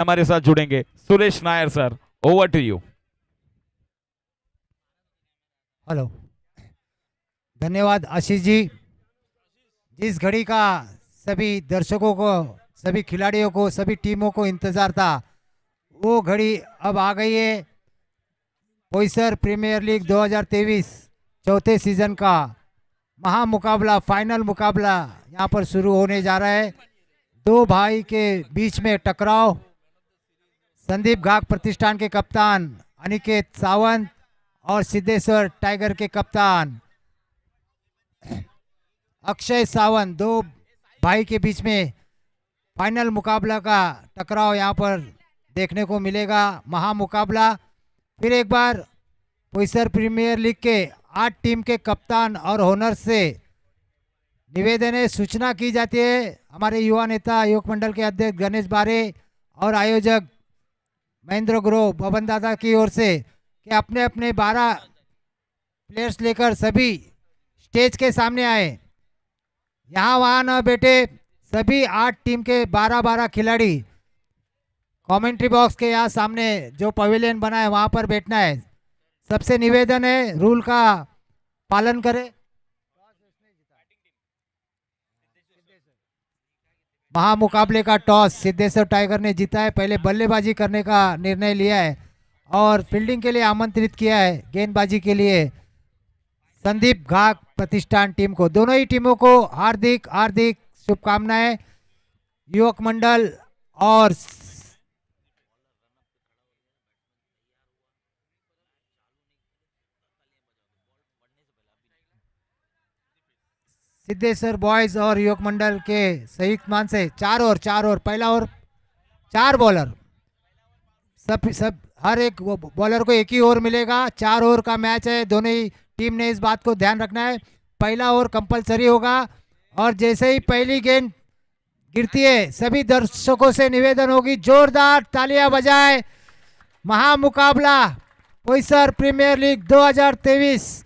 हमारे साथ जुड़ेंगे Suresh Nair sir, over to you. Hello, धन्यवाद आशीष जी। जिस घड़ी का सभी दर्शकों को, सभी खिलाड़ियों को, सभी टीमों को इंतजार था, वो घड़ी अब आ गई है। बोईसर प्रीमियर लीग 2023 चौथे सीजन का महामुकाबला, फाइनल मुकाबला यहाँ पर शुरू होने जा रहा है। दो भाई के बीच में टकराव। संदीप घाक प्रतिष्ठान के कप्तान अनिकेत सावंत और सिद्धेश्वर टाइगर के कप्तान अक्षय सावंत, दो भाई के बीच में फाइनल मुकाबला का टकराव यहाँ पर देखने को मिलेगा। महामुकाबला फिर एक बार बोईसर प्रीमियर लीग के 8 टीम के कप्तान और ओनर से निवेदन है, सूचना की जाती है हमारे युवा नेता युवक मंडल के अध्यक्ष गणेश बारे और आयोजक महेंद्र गुरु बबन दादा की ओर से कि अपने अपने 12 प्लेयर्स लेकर सभी स्टेज के सामने आए। यहाँ वहाँ न बैठे, सभी 8 टीम के 12-12 खिलाड़ी कमेंट्री बॉक्स के यहाँ सामने जो पवेलियन बना है वहाँ पर बैठना है। सबसे निवेदन है रूल का पालन करें। महामुकाबले का टॉस सिद्धेश्वर टाइगर ने जीता है। पहले बल्लेबाजी करने का निर्णय लिया है और फील्डिंग के लिए आमंत्रित किया है गेंदबाजी के लिए संदीप घाक प्रतिष्ठान टीम को। दोनों ही टीमों को हार्दिक हार्दिक शुभकामनाएं। युवक मंडल और सिद्धेश्वर बॉयज और युवक मंडल के संयुक्त मान से 4 ओवर पहला ओवर 4 बॉलर, सब हर एक बॉलर को एक ही ओवर मिलेगा। 4 ओवर का मैच है, दोनों ही टीम ने इस बात को ध्यान रखना है। पहला ओवर कंपलसरी होगा और जैसे ही पहली गेंद गिरती है सभी दर्शकों से निवेदन होगी जोरदार तालियां बजाएं। महामुकाबला बोईसर प्रीमियर लीग 2023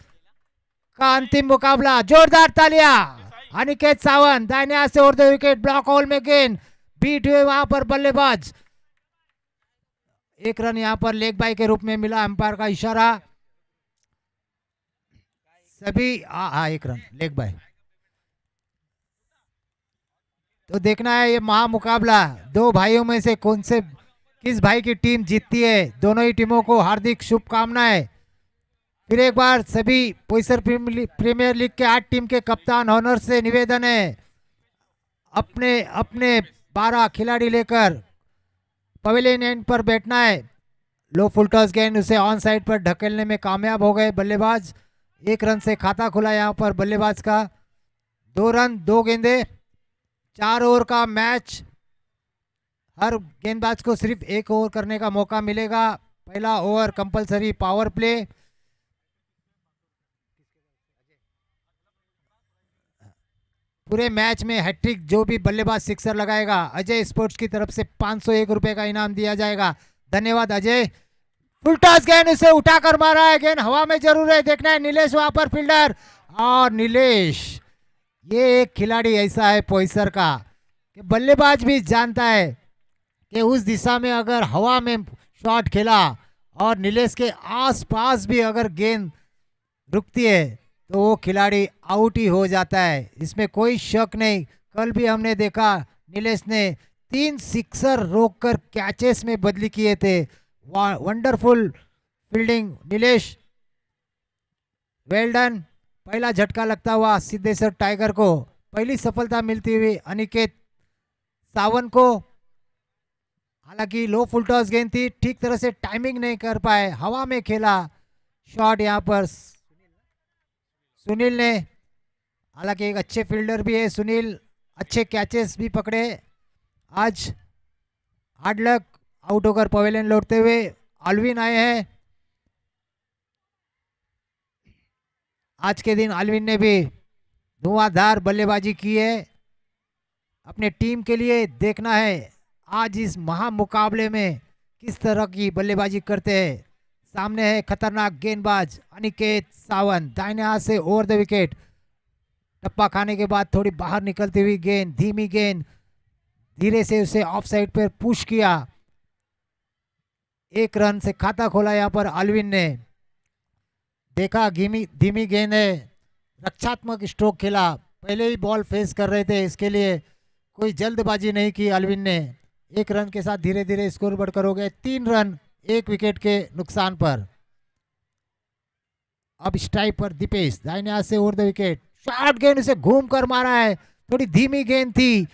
का अंतिम मुकाबला, जोरदार तालियां। अनिकेत सावंत दाहिने हाथ से over the wicket, block whole में गेंद बीट हुए वहां पर बल्लेबाज। एक रन यहां पर लेग बाय के रूप में मिला, अंपायर का इशारा। सभी एक रन लेग बाय। तो देखना है ये महामुकाबला दो भाइयों में से किस भाई की टीम जीतती है। दोनों ही टीमों को हार्दिक शुभकामनाएं। फिर एक बार सभी बोईसर प्रीमियर लीग के 8 टीम के कप्तान ऑनर से निवेदन है अपने अपने 12 खिलाड़ी लेकर पवेलियन एंड पर बैठना है। लो फुल टॉस गेंद उसे ऑन साइड पर ढकेलने में कामयाब हो गए बल्लेबाज। 1 रन से खाता खुला यहाँ पर बल्लेबाज का। 2 रन 2 गेंदे, 4 ओवर का मैच। हर गेंदबाज को सिर्फ 1 ओवर करने का मौका मिलेगा। पहला ओवर कंपलसरी पावर प्ले। पूरे मैच में हैट्रिक जो भी बल्लेबाज सिक्सर लगाएगा अजय स्पोर्ट्स की तरफ से 501 रुपए का इनाम दिया जाएगा। धन्यवाद अजय। फुल टॉस गेंद उसे उठाकर मारा है, गेंद हवा में जरूर है। देखना है नीलेश वहां पर फील्डर, और नीलेश ये एक खिलाड़ी ऐसा है बोईसर का कि बल्लेबाज भी जानता है कि उस दिशा में अगर हवा में शॉट खेला और नीलेश के आसपास भी अगर गेंद रुकती है तो वो खिलाड़ी आउट ही हो जाता है, इसमें कोई शक नहीं। कल भी हमने देखा नीलेश ने 3 सिक्सर रोककर कैचेस में बदली किए थे। Wonderful fielding Nilesh, well done. पहला झटका लगता हुआ सिद्धेश्वर टाइगर को, पहली सफलता मिलती हुई अनिकेत सावंत को। हालांकि लो फुल टॉस गेंद थी, ठीक तरह से टाइमिंग नहीं कर पाए, हवा में खेला शॉट यहाँ पर सुनील ने। हालांकि एक अच्छे फील्डर भी है सुनील, अच्छे कैचेस भी पकड़े। आज हार्ड लक, आउट होकर पवेलियन लौटते हुए आल्विन आए हैं। आज के दिन आल्विन ने भी धुआंधार बल्लेबाजी की है अपने टीम के लिए। देखना है आज इस महामुकाबले में किस तरह की बल्लेबाजी करते हैं। सामने है खतरनाक गेंदबाज अनिकेत सावंत, दाहिने हाथ से ओवर द विकेट। टप्पा खाने के बाद थोड़ी बाहर निकलती हुई गेंद, धीमी गेंद, धीरे से उसे ऑफ साइड पर पुश किया। एक रन से खाता खोला यहाँ पर अल्विन ने। देखा धीमी धीमी गेंद है, रक्षात्मक स्ट्रोक खेला, पहले ही बॉल फेस कर रहे थे, इसके लिए कोई जल्दबाजी नहीं की अल्विन ने। एक रन के साथ धीरे धीरे स्कोर बढ़कर हो गए 3 रन 1 विकेट के नुकसान पर। अब स्ट्राइक पर दीपेश, दाहिने हाथ से ओवर द विकेट, शॉर्ट गेंद उसे घूम कर मारा है, थोड़ी धीमी गेंद थी।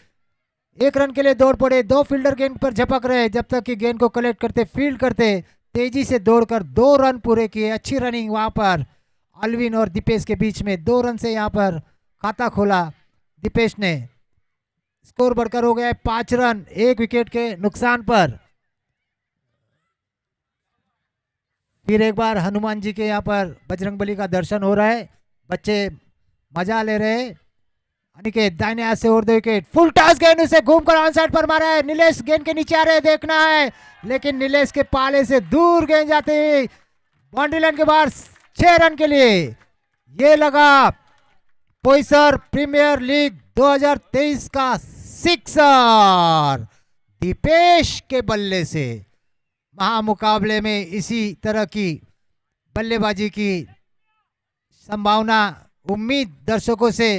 1 रन के लिए दौड़ पड़े, 2 फील्डर गेंद पर झपक रहे, जब तक कि गेंद को कलेक्ट करते फील्ड करते तेजी से दौड़कर 2 रन पूरे किए। अच्छी रनिंग वहां पर अल्विन और दीपेश के बीच में, 2 रन से यहाँ पर खाता खोला दीपेश ने। स्कोर बढ़कर हो गया है 5 रन 1 विकेट के नुकसान पर। फिर एक बार हनुमान जी के यहाँ पर बजरंगबली का दर्शन हो रहा है, बच्चे मजा ले रहे हैं। अनिकेत दाहिने हाथ से over the wicket, full toss गेंद उसे घूमकर ऑन साइड पर मारा है। नीलेश गेंद के नीचे आ रहे, देखना है, लेकिन नीलेश के पाले से दूर गेंद जाते हुए बाउंड्री लाइन के बाहर 6 रन के लिए। ये लगा पोइसर प्रीमियर लीग 2023 का सिक्सर दीपेश के बल्ले से। महामुकाबले में इसी तरह की बल्लेबाजी की संभावना, उम्मीद दर्शकों से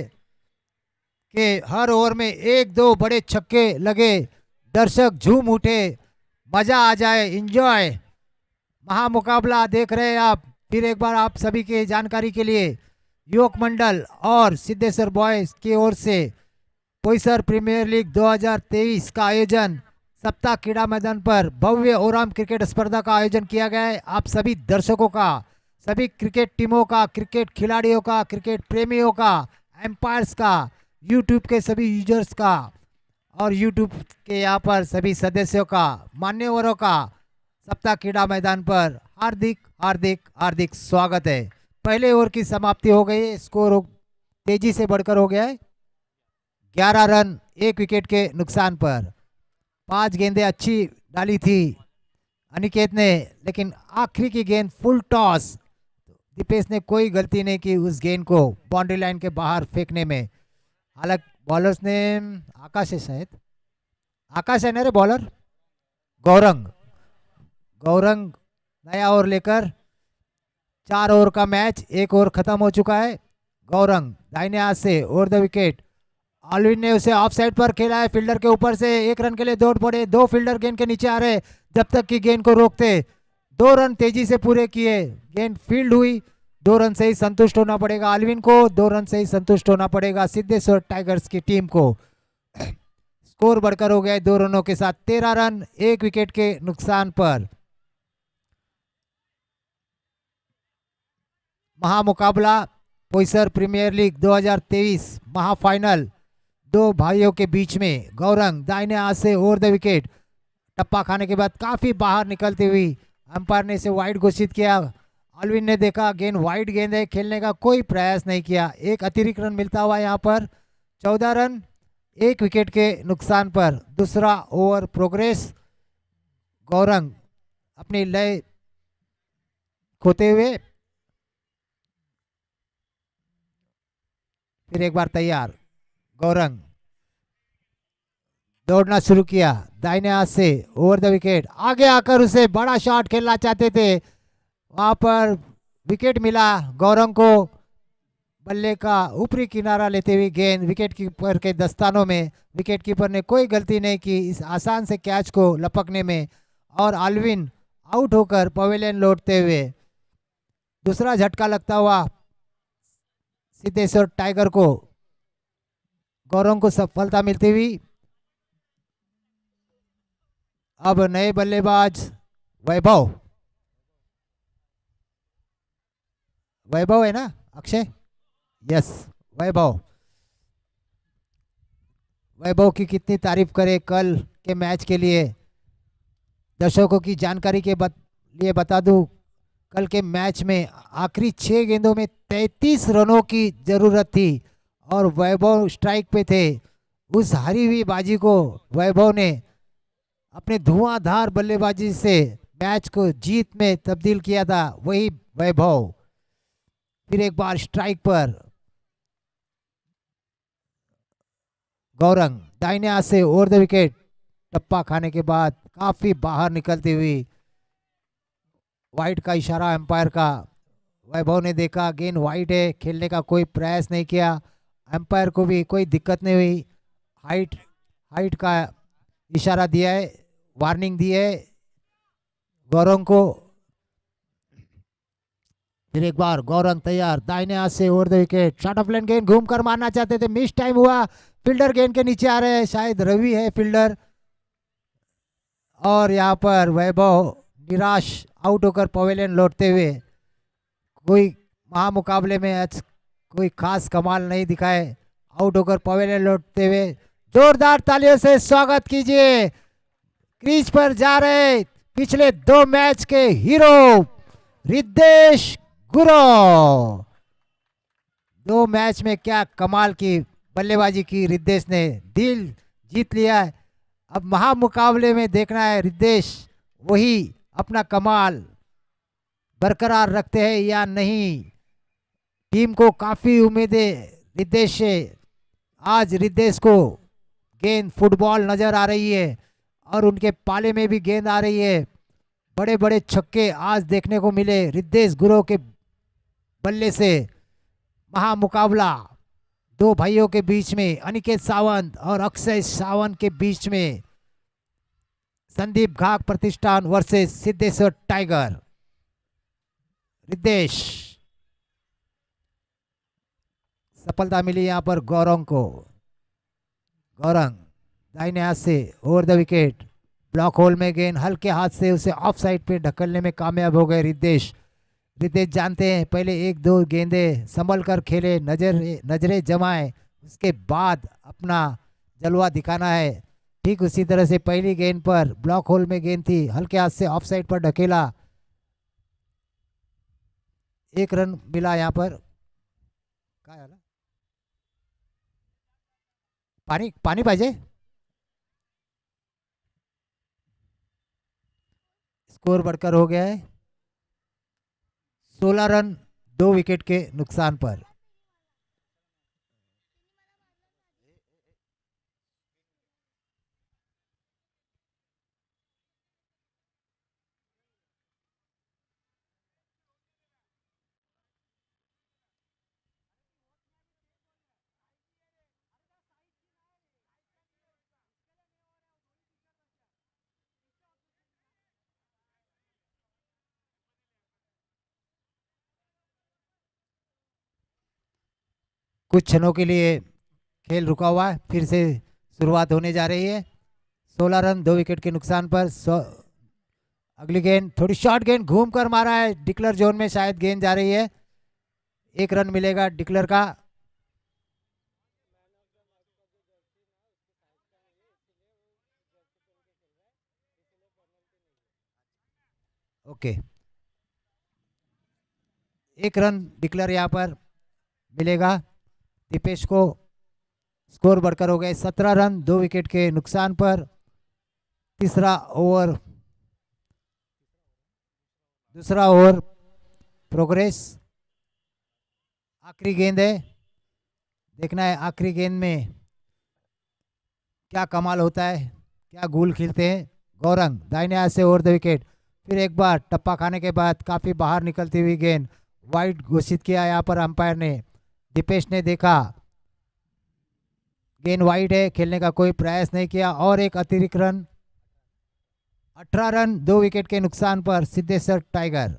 कि हर ओवर में 1-2 बड़े छक्के लगे, दर्शक झूम उठे, मजा आ जाए, एंजॉय। महामुकाबला देख रहे हैं आप। फिर एक बार आप सभी के जानकारी के लिए युवक मंडल और सिद्धेश्वर बॉयज की ओर से पोइसर प्रीमियर लीग 2023 का आयोजन सप्ताह क्रीड़ा मैदान पर भव्य ओराम क्रिकेट स्पर्धा का आयोजन किया गया है। आप सभी दर्शकों का, सभी क्रिकेट टीमों का, क्रिकेट खिलाड़ियों का, क्रिकेट प्रेमियों का, एम्पायर्स का, यूट्यूब के सभी यूजर्स का और यूट्यूब के यहाँ पर सभी सदस्यों का, मान्यवरों का सप्ताह क्रीड़ा मैदान पर हार्दिक हार्दिक हार्दिक स्वागत है। पहले ओवर की समाप्ति हो गई है, स्कोर तेजी से बढ़कर हो गया है 11 रन 1 विकेट के नुकसान पर। 5 गेंदें अच्छी डाली थी अनिकेत ने, लेकिन आखिरी की गेंद फुल टॉस, दीपेश ने कोई गलती नहीं की उस गेंद को बाउंड्री लाइन के बाहर फेंकने में। हालांकि बॉलर्स ने, आकाश है शायद, आकाश है ना रे बॉलर, गौरंग, गौरंग नया ओवर लेकर 4 ओवर का मैच, 1 ओवर खत्म हो चुका है। गौरंग दाहिने हाथ से ओवर द विकेट, अल्विन ने उसे ऑफ साइड पर खेला है, फील्डर के ऊपर से 1 रन के लिए दौड़ पड़े, 2 फील्डर गेंद के नीचे आ रहे, जब तक कि गेंद को रोकते 2 रन तेजी से पूरे किए। गेंद फील्ड हुई, 2 रन से ही संतुष्ट होना पड़ेगा अल्विन को, 2 रन से ही संतुष्ट होना पड़ेगा सिद्धेश्वर टाइगर्स की टीम को। स्कोर बढ़कर हो गया 2 रनों के साथ 13 रन 1 विकेट के नुकसान पर। महामुकाबला पोइसर प्रीमियर लीग 2023 महाफाइनल 2 भाइयों के बीच में। गौरंग दाहिने हाथ से ओवर द विकेट, टप्पा खाने के बाद काफी बाहर निकलती हुई अंपायर ने इसे वाइड घोषित किया। अल्विन ने देखा गेंद वाइड गेंद है, खेलने का कोई प्रयास नहीं किया। 1 अतिरिक्त रन मिलता हुआ यहाँ पर 14 रन 1 विकेट के नुकसान पर। दूसरा ओवर प्रोग्रेस, गौरंग अपनी लय खोते हुए फिर एक बार तैयार। गौरंग दौड़ना शुरू किया दाहिने हाथ से ओवर द विकेट, आगे आकर उसे बड़ा शॉट खेलना चाहते थे, वहां पर विकेट मिला गौरंग को। बल्ले का ऊपरी किनारा लेते हुए गेंद विकेट कीपर के दस्तानों में, विकेट कीपर ने कोई गलती नहीं की इस आसान से कैच को लपकने में, और अल्विन आउट होकर पवेलियन लौटते हुए। दूसरा झटका लगता हुआ सिद्धेश्वर टाइगर को, गौरंग को सफलता मिलती हुई। अब नए बल्लेबाज वैभव, वैभव है ना अक्षय, यस वैभव। वैभव की कितनी तारीफ करे कल के मैच के लिए। दर्शकों की जानकारी के लिए बता दूं, कल के मैच में आखिरी 6 गेंदों में 33 रनों की जरूरत थी और वैभव स्ट्राइक पे थे। उस हारी हुई बाजी को वैभव ने अपने धुआंधार बल्लेबाजी से मैच को जीत में तब्दील किया था, वही वैभव। फिर एक बार स्ट्राइक पर गौरंग दाहिने हाथ से ओवर द विकेट, टप्पा खाने के बाद काफी बाहर निकलती हुई वाइड का इशारा एम्पायर का। वैभव ने देखा गेंद वाइड है, खेलने का कोई प्रयास नहीं किया। एम्पायर को भी कोई दिक्कत नहीं हुई। हाइट हाइट का इशारा दिया है, वार्निंग दी है गौरंग को। फिर एक बार गौरंग तैयार, दाहिने हाथ से over the wicket, short of length गेंद घूम कर मारना चाहते थे, मिस टाइम हुआ। फील्डर गेंद के नीचे आ रहे हैं, शायद रवि है फील्डर। और यहाँ पर वैभव निराश आउट होकर पवेलियन लौटते हुए। कोई महामुकाबले में आज कोई खास कमाल नहीं दिखाए, आउट होकर पवेलियन लौटते हुए। जोरदार तालियों से स्वागत कीजिए। क्रीज पर जा रहे पिछले 2 मैच के हीरो रिद्धेश गुरव। 2 मैच में क्या कमाल की बल्लेबाजी की रिद्धेश ने, दिल जीत लिया है। अब महामुकाबले में देखना है रिद्धेश वही अपना कमाल बरकरार रखते हैं या नहीं। टीम को काफी उम्मीदें रिद्धेश से। आज रिद्धेश को गेंद फुटबॉल नजर आ रही है और उनके पाले में भी गेंद आ रही है। बड़े बड़े छक्के आज देखने को मिले रिद्धेश गुरव के बल्ले से। महामुकाबला 2 भाइयों के बीच में, अनिकेत सावंत और अक्षय सावंत के बीच में। संदीप घाट प्रतिष्ठान वर्सेस सिद्धेश्वर टाइगर। रिद्धेश, सफलता मिली यहां पर गौरंग को। गौरंग दाहिने हाथ से over the wicket, block whole में गेंद हल्के हाथ से उसे ऑफ साइड पे ढकलने में कामयाब हो गए रिद्धेश। रिद्धेश जानते हैं पहले 1-2 गेंदें संभल कर खेले, नजरें जमाए, उसके बाद अपना जलवा दिखाना है। ठीक उसी तरह से पहली गेंद पर ब्लॉक होल में गेंद थी, हल्के हाथ से ऑफ साइड पर ढकेला, 1 रन मिला यहाँ पर। काय झालं? पानी पानी पाहिजे। स्कोर बढ़कर हो गया है 16 रन 2 विकेट के नुकसान पर। कुछ क्षणों के लिए खेल रुका हुआ है, फिर से शुरुआत होने जा रही है। 16 रन 2 विकेट के नुकसान पर। अगली गेंद थोड़ी शॉर्ट गेंद घूम कर मारा है, डिक्लर जोन में शायद गेंद जा रही है। 1 रन मिलेगा डिक्लर का। ओके, 1 रन डिक्लर यहाँ पर मिलेगा दीपेश को। स्कोर बढ़कर हो गए 17 रन 2 विकेट के नुकसान पर। दूसरा ओवर प्रोग्रेस। आखिरी गेंद है, देखना है आखिरी गेंद में क्या कमाल होता है, क्या गोल खिलते हैं। गौरंग दाहिने हाथ से ओवर द विकेट, फिर एक बार टप्पा खाने के बाद काफी बाहर निकलती हुई गेंद वाइड घोषित किया यहाँ पर अंपायर ने। दीपेश ने देखा गेंद वाइड है, खेलने का कोई प्रयास नहीं किया और एक अतिरिक्त रन। 18 रन 2 विकेट के नुकसान पर सिद्धेश्वर टाइगर।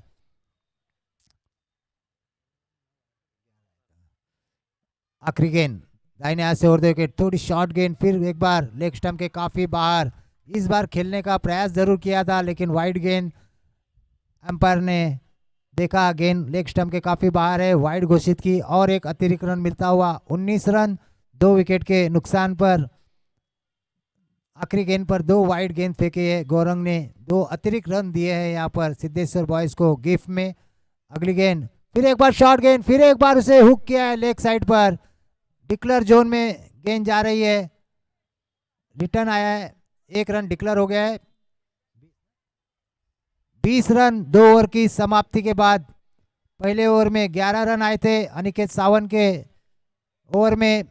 आखिरी गेंद दाहिने हाथ से ओवर द विकेट, थोड़ी शॉर्ट गेंद, फिर एक बार लेग स्टंप के काफी बाहर। इस बार खेलने का प्रयास जरूर किया था लेकिन वाइड गेंद अंपायर ने देखा गेंद लेग स्टंप के काफी बाहर है, वाइड घोषित की और एक अतिरिक्त रन मिलता हुआ 19 रन 2 विकेट के नुकसान पर। आखिरी गेंद पर 2 वाइड गेंद फेंके है गौरंग ने, 2 अतिरिक्त रन दिए हैं यहाँ पर सिद्धेश्वर बॉयज को गिफ्ट में। अगली गेंद फिर एक बार शॉर्ट गेंद, फिर एक बार उसे हुक किया है लेग साइड पर। डिक्लेयर जोन में गेंद जा रही है, रिटर्न आया है, 1 रन डिक्लेयर हो गया है। 20 रन 2 ओवर की समाप्ति के बाद। पहले ओवर में 11 रन आए थे अनिकेत सावंत के ओवर में,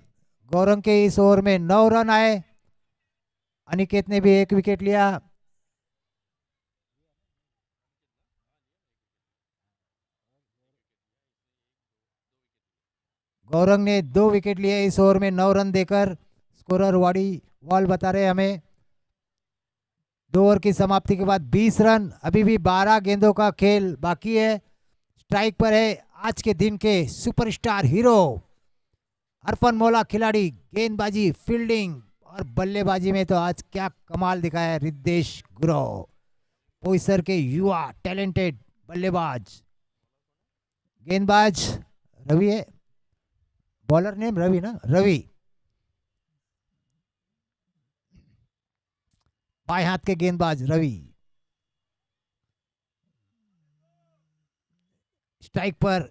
गौरंग के इस ओवर में 9 रन आए। अनिकेत ने भी 1 विकेट लिया। गौरंग ने 2 विकेट लिए इस ओवर में 9 रन देकर। स्कोरर वाडी वॉल बता रहे हमें। 2 ओवर की समाप्ति के बाद 20 रन। अभी भी 12 गेंदों का खेल बाकी है। स्ट्राइक पर है आज के दिन के सुपरस्टार हीरो अरफन मौला खिलाड़ी। गेंदबाजी, फील्डिंग और बल्लेबाजी में तो आज क्या कमाल दिखाया है रिद्धेश गुरव, बोईसर के युवा टैलेंटेड बल्लेबाज। गेंदबाज रवि है, बॉलर नेम रवि ना, रवि। बाएं हाथ के गेंदबाज रवि। स्ट्राइक पर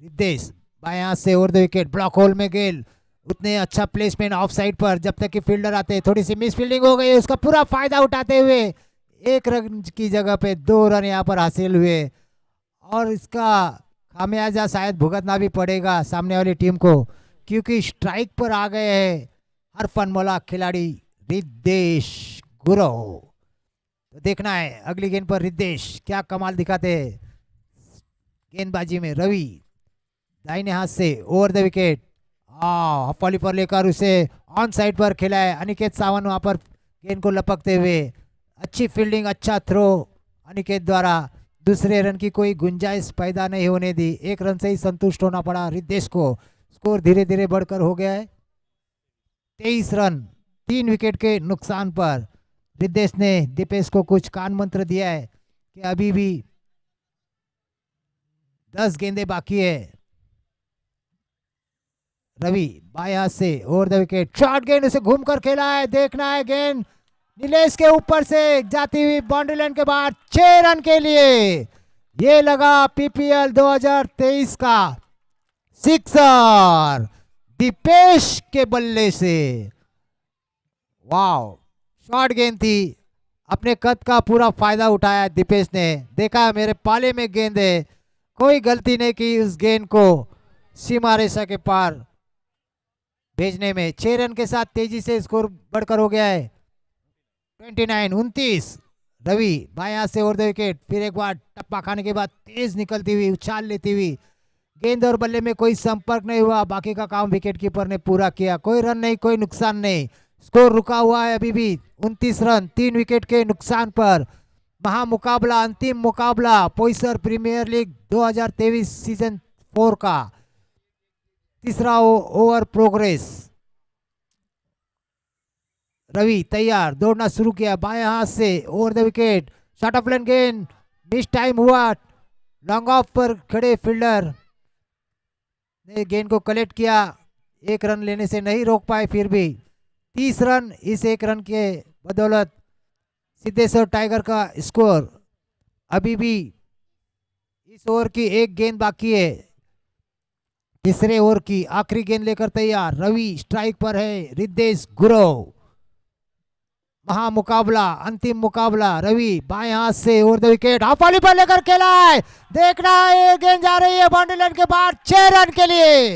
रिद्धेश, बाएं हाथ से over the wicket, block whole में गेंद। उतने अच्छा प्लेसमेंट ऑफ साइड पर, जब तक कि फील्डर आते, थोड़ी सी मिस फील्डिंग हो गई, उसका पूरा फायदा उठाते हुए 1 रन की जगह पे 2 रन यहाँ पर हासिल हुए। और इसका खामियाजा शायद भुगतना भी पड़ेगा सामने वाली टीम को, क्योंकि स्ट्राइक पर आ गए हैं अरफन मौला खिलाड़ी रिद्धेश गुरव। तो देखना है अगली गेंद पर रिद्धेश क्या कमाल दिखाते हैं। गेंदबाजी में रवि, दाहिने हाथ से ओवर द विकेट, हफली पर लेकर उसे ऑन साइड पर खेला है अनिकेत सावंत। वहां पर गेंद को लपकते हुए अच्छी फील्डिंग, अच्छा थ्रो अनिकेत द्वारा। दूसरे रन की कोई गुंजाइश पैदा नहीं होने दी, 1 रन से ही संतुष्ट होना पड़ा रिद्धेश को। स्कोर धीरे धीरे बढ़कर हो गया है 23 रन। 3 विकेट के नुकसान पर रिद्धेश ने दीपेश को कुछ कान मंत्र दिया है कि अभी भी 10 गेंदें बाकी है। रवि बाएं हाथ से ओवर द विकेट, शॉर्ट गेंद उसे घूमकर खेला है। देखना है गेंद नीलेश के ऊपर से जाती हुई बाउंड्री लाइन के बाद 6 रन के लिए। ये लगा पीपीएल 2023 का सिक्सर दीपेश के बल्ले से। वाव, शॉर्ट गेंद थी, अपने कद का पूरा फायदा उठाया दीपेश ने। देखा मेरे पाले में गेंद है, कोई गलती नहीं की उस गेंद को सीमा रेखा के पार भेजने में। 6 रन के साथ तेजी से स्कोर बढ़कर हो गया है 29-29। रवि बाएं हाथ से ओवर द विकेट, फिर एक बार टप्पा खाने के बाद तेज निकलती हुई, उछाल लेती हुई गेंद और बल्ले में कोई संपर्क नहीं हुआ। बाकी का काम विकेट कीपर ने पूरा किया, कोई रन नहीं, कोई नुकसान नहीं। स्कोर रुका हुआ है अभी भी 29 रन 3 विकेट के नुकसान पर। महामुकाबला, अंतिम मुकाबला बोईसर प्रीमियर लीग 2023 सीजन 4 का तीसरा ओवर प्रोग्रेस। रवि तैयार, दौड़ना शुरू किया, बाएं हाथ से over the wicket, short of length गेंद, मिस टाइम हुआ। लॉन्ग ऑफ पर खड़े फील्डर ने गेंद को कलेक्ट किया, 1 रन लेने से नहीं रोक पाए। फिर भी 30 रन, इस 1 रन के बदौलत सिद्धेश्वर टाइगर का स्कोर। अभी भी इस ओवर की 1 गेंद बाकी है। तीसरे ओवर की आखिरी गेंद लेकर तैयार रवि, स्ट्राइक पर है रिद्धेश गुरव। महामुकाबला, अंतिम मुकाबला। रवि बाएं हाथ से over the wicket, half volley पर लेकर खेला है। देखना है गेंद जा रही है बाउंड्री लाइन के बाद 6 रन के लिए।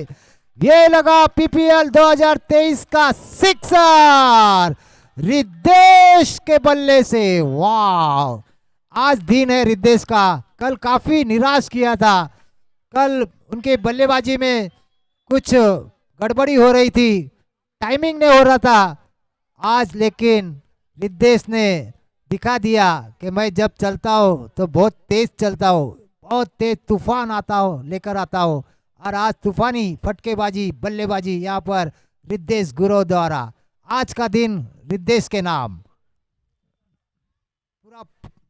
ये लगा पीपीएल 2023 का सिक्सर रिद्धेश के बल्ले से। वाह, आज दिन है रिद्धेश का। कल काफी निराश किया था, कल उनके बल्लेबाजी में कुछ गड़बड़ी हो रही थी, टाइमिंग नहीं हो रहा था। आज लेकिन रिद्धेश ने दिखा दिया कि मैं जब चलता हूँ तो बहुत तेज चलता हूँ, बहुत तेज तूफान आता हूँ लेकर आता हूँ। और आज तूफानी फटकेबाजी, बल्लेबाजी यहाँ पर रिद्धेश गुरव द्वारा। आज का दिन रिद्धेश के नाम।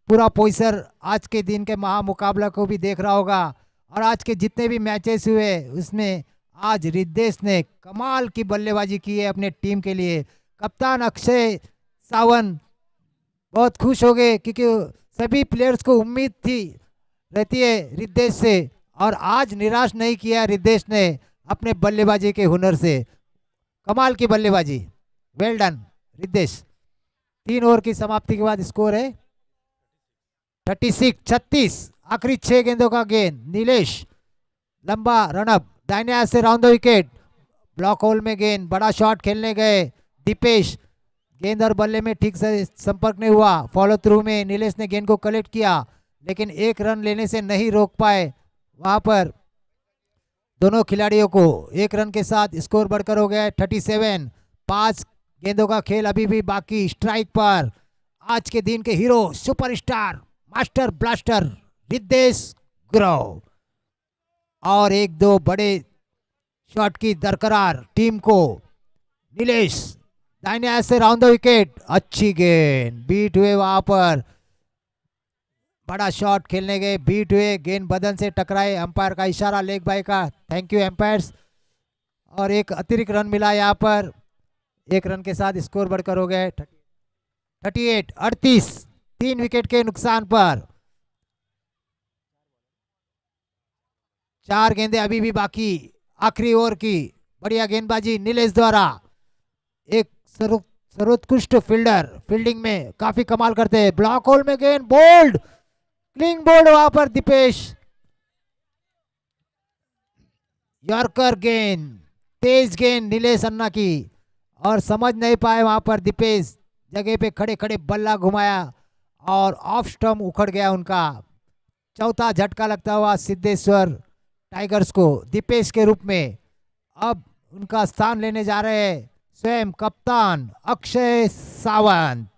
पूरा बोईसर आज के दिन के महामुकाबला को भी देख रहा होगा। और आज के जितने भी मैचेस हुए उसमें आज रिद्धेश ने कमाल की बल्लेबाजी की है अपने टीम के लिए। कप्तान अक्षय सावंत बहुत खुश हो गए, क्योंकि सभी प्लेयर्स को उम्मीद थी रहती है रिद्धेश से, और आज निराश नहीं किया रिद्धेश ने अपने बल्लेबाजी के हुनर से। कमाल की बल्लेबाजी, वेल डन रिद्धेश। 3 ओवर की समाप्ति के बाद स्कोर है 36-36। आखिरी 6 गेंदों का गेंद, नीलेश लंबा रनअप, दाहिने हाथ से round the wicket, block whole में गेंद, बड़ा शॉट खेलने गए दीपेश, गेंद और बल्ले में ठीक से संपर्क नहीं हुआ। फॉलो थ्रू में नीलेश ने गेंद को कलेक्ट किया, लेकिन 1 रन लेने से नहीं रोक पाए। वहां पर दोनों खिलाड़ियों को 1 रन के साथ स्कोर बढ़कर हो गया है 37। 5 गेंदों का खेल अभी भी बाकी। स्ट्राइक पर आज के दिन के hero, superstar, master blaster Riddhesh Gurav. और 1-2 बड़े शॉट की दरकरार टीम को। नीलेश दाहिने हाथ से राउंड द विकेट, अच्छी गेंद, बीट हुए वहां पर। बड़ा शॉट खेलने गए, बीट हुए, गेंद बदन से टकराए। अंपायर का इशारा लेग बाय का, थैंक यू एम्पायर्स। और एक अतिरिक्त रन मिला यहाँ पर। 1 रन के साथ स्कोर बढ़कर हो गया 38। 3 विकेट के नुकसान पर। 4 गेंदें अभी भी बाकी आखिरी ओवर की। बढ़िया गेंदबाजी नीलेश द्वारा। एक सर्वोत्कृष्ट फील्डर, फील्डिंग में काफी कमाल करते हैं। ब्लॉक होल में गेंद, बोल्ड, क्लिंग बोल्ड वहां पर दीपेश। यॉर्कर गेंद, तेज गेंद नीलेश अन्ना की, और समझ नहीं पाए वहां पर दीपेश। जगह पे खड़े खड़े बल्ला घुमाया और ऑफ स्टंप उखड़ गया उनका। चौथा झटका लगता हुआ सिद्धेश्वर टाइगर्स को दीपेश के रूप में। अब उनका स्थान लेने जा रहे हैं स्वयं कप्तान अक्षय सावंत,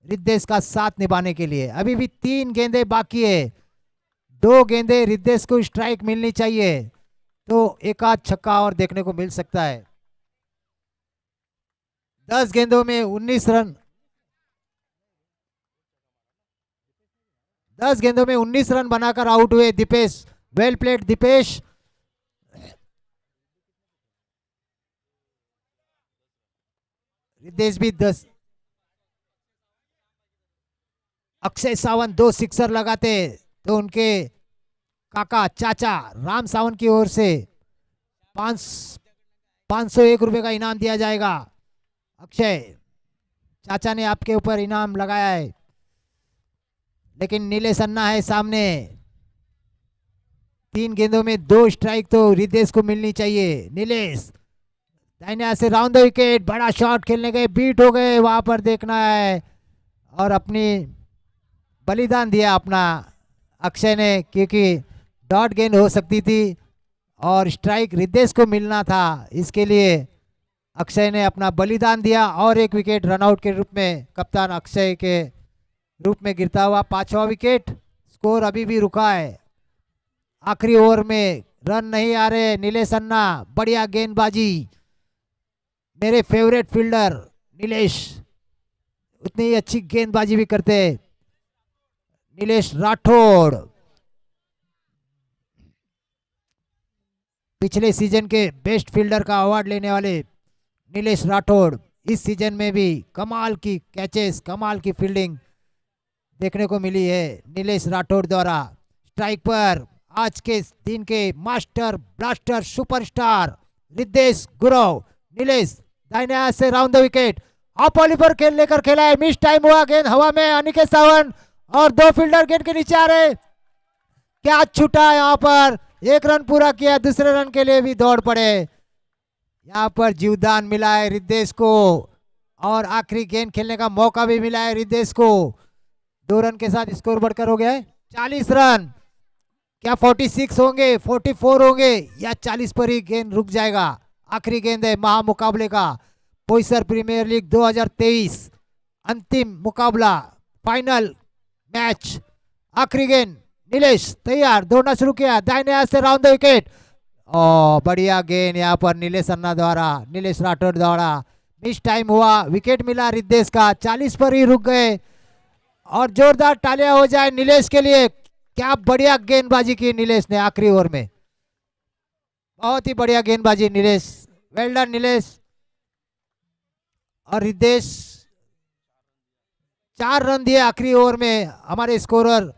रिद्धेश का साथ निभाने के लिए। अभी भी 3 गेंदें बाकी है। 2 गेंदें रिद्धेश को स्ट्राइक मिलनी चाहिए तो एक आध छक्का और देखने को मिल सकता है। 10 गेंदों में 19 रन। 10 गेंदों में 19 रन बनाकर आउट हुए दीपेश। Well played Deepesh. रिद्धेश भी 10। अक्षय सावंत 2 सिक्सर लगाते तो उनके काका चाचा राम सावंत की ओर से 501 रुपए का इनाम दिया जाएगा। अक्षय चाचा ने आपके ऊपर इनाम लगाया है, लेकिन नीलेश अन्ना है सामने। 3 गेंदों में 2 स्ट्राइक तो रिद्धेश को मिलनी चाहिए। नीलेश दाहिने हाथ से राउंड द विकेट, बड़ा शॉट खेलने गए, बीट हो गए वहां पर, देखना है। और अपनी बलिदान दिया अपना अक्षय ने, क्योंकि डॉट गेंद हो सकती थी और स्ट्राइक रिद्धेश को मिलना था। इसके लिए अक्षय ने अपना बलिदान दिया और 1 विकेट रनआउट के रूप में कप्तान अक्षय के रूप में गिरता हुआ 5वां विकेट। स्कोर अभी भी रुका है। आखिरी ओवर में रन नहीं आ रहे। नीलेश अन्ना बढ़िया गेंदबाजी, मेरे फेवरेट फील्डर नीलेश उतनी ही अच्छी गेंदबाजी भी करते। नीलेश राठौड़ पिछले सीजन के बेस्ट फील्डर का अवार्ड लेने वाले नीलेश राठौड़ इस सीजन में भी कमाल की कैचेस, कमाल की फील्डिंग देखने को मिली है नीलेश राठौड़ द्वारा। स्ट्राइक पर आज के दिन के master blaster superstar Riddhesh Gurav. Nilesh दाहिने हाथ से राउंड द विकेट, ऑफ ऑली पर खेल लेकर खेला है, मिस टाइम हुआ, गेंद हवा में। अनिकेत सावंत और 2 फील्डर गेंद के नीचे आ रहे, क्या छूटा यहाँ पर। 1 रन पूरा किया, दूसरे रन के लिए भी दौड़ पड़े। यहाँ पर जीवदान मिला है रिद्धेश को और आखिरी गेंद खेलने का मौका भी मिला है रिद्धेश को। 2 रन के साथ स्कोर बढ़कर हो गया है 40 रन। क्या 46 होंगे, 44 होंगे, या 40 पर ही गेंद रुक जाएगा। आखिरी गेंद है महामुकाबले का, पोईसर प्रीमियर लीग 2023 अंतिम मुकाबला, फाइनल मैच। आखिरी गेंद, नीलेश तैयार, दौड़ना शुरू किया, दाहिने हाथ से राउंड द विकेट। बढ़िया गेंद यहाँ पर नीलेश अन्ना द्वारा, नीलेश राठौड़ द्वारा। मिस टाइम हुआ, विकेट मिला रिद्धेश का, 40 पर ही रुक गए। और जोरदार तालियां हो जाए नीलेश के लिए। क्या बढ़िया गेंदबाजी की नीलेश ने आखिरी ओवर में, बहुत ही बढ़िया गेंदबाजी नीलेश, वेल डन नीलेश। और रिद्धेश 4 रन दिए आखिरी ओवर में। हमारे स्कोरर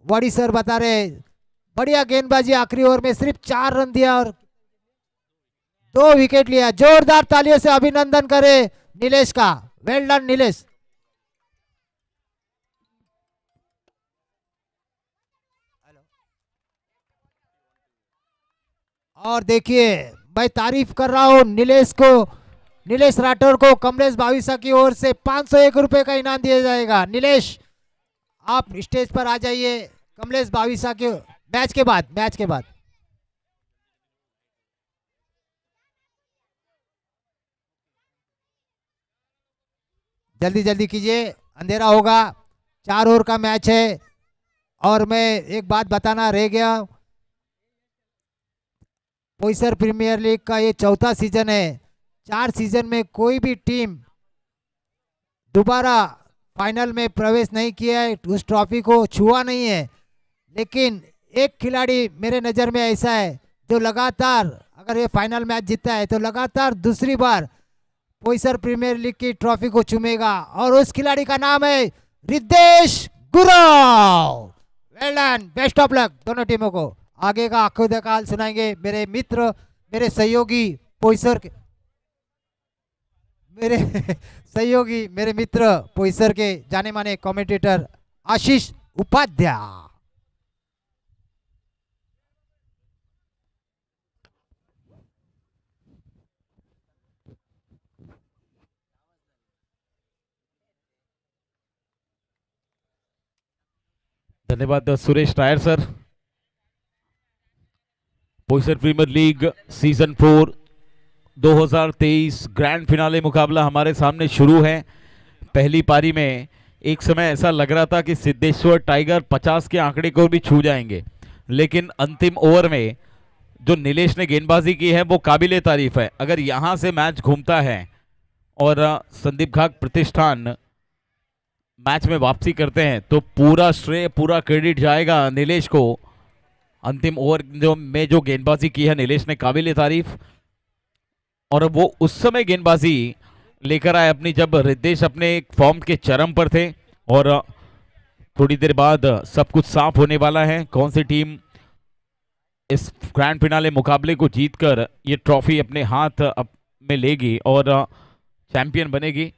वाड़ी सर बता रहे बढ़िया गेंदबाजी, आखिरी ओवर में सिर्फ 4 रन दिया और 2 विकेट लिया। जोरदार तालियों से अभिनंदन करें नीलेश का, वेल डन नीलेश। और देखिए मैं तारीफ कर रहा हूं नीलेश को, नीलेश राठौर को। कमलेश भाविसा की ओर से 501 रुपए का इनाम दिया जाएगा। नीलेश आप स्टेज पर आ जाइए कमलेश भाविसा के मैच के बाद। जल्दी जल्दी कीजिए, अंधेरा होगा। 4 ओवर का मैच है। और मैं एक बात बताना रह गया, बोईसर प्रीमियर लीग का ये चौथा सीजन है। 4 सीजन में कोई भी टीम दोबारा फाइनल में प्रवेश नहीं किया है, उस ट्रॉफी को छुआ नहीं है। लेकिन एक खिलाड़ी मेरे नज़र में ऐसा है जो लगातार, अगर ये फाइनल मैच जीतता है तो लगातार दूसरी बार बोईसर प्रीमियर लीग की ट्रॉफी को चूमेगा, और उस खिलाड़ी का नाम है Riddhesh Gurav. Well done, best of luck दोनों टीमों को। आगे का आंखों सुनाएंगे मेरे मित्र, मेरे सहयोगी बोईसर के, मेरे सहयोगी, मेरे मित्र बोईसर के जाने माने कमेंटेटर आशीष उपाध्याय। धन्यवाद Suresh Nair sir. Boisar premier league season 4 2023 grand finale मुकाबला हमारे सामने शुरू है। पहली पारी में एक समय ऐसा लग रहा था कि सिद्धेश्वर टाइगर 50 के आंकड़े को भी छू जाएंगे, लेकिन अंतिम ओवर में जो नीलेश ने गेंदबाजी की है वो काबिले तारीफ है। अगर यहां से मैच घूमता है और संदीप घाट प्रतिष्ठान मैच में वापसी करते हैं तो पूरा श्रेय, पूरा क्रेडिट जाएगा नीलेश को। अंतिम ओवर जो गेंदबाजी की है नीलेश ने काबिले तारीफ, और वो उस समय गेंदबाजी लेकर आए अपनी जब रिद्धेश अपने फॉर्म के चरम पर थे। और थोड़ी देर बाद सब कुछ साफ होने वाला है, कौन सी टीम इस ग्रैंड फिनाले मुकाबले को जीतकर ये ट्रॉफी अपने हाथ में लेगी और चैंपियन बनेगी।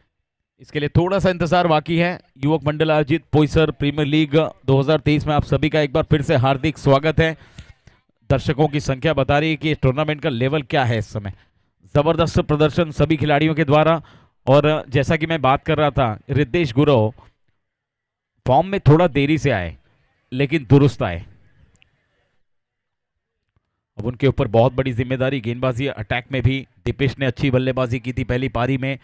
इसके लिए थोड़ा सा इंतजार बाकी है। युवक मंडल आयोजित बोईसर प्रीमियर लीग 2023 में आप सभी का एक बार फिर से हार्दिक स्वागत है। दर्शकों की संख्या बता रही है कि टूर्नामेंट का लेवल क्या है इस समय। जबरदस्त प्रदर्शन सभी खिलाड़ियों के द्वारा, और जैसा कि मैं बात कर रहा था, रिद्धेश गुरव फॉर्म में थोड़ा देरी से आए लेकिन दुरुस्त आए। अब उनके ऊपर बहुत बड़ी जिम्मेदारी गेंदबाजी, अटैक में भी दीपेश ने अच्छी बल्लेबाजी की थी पहली पारी में,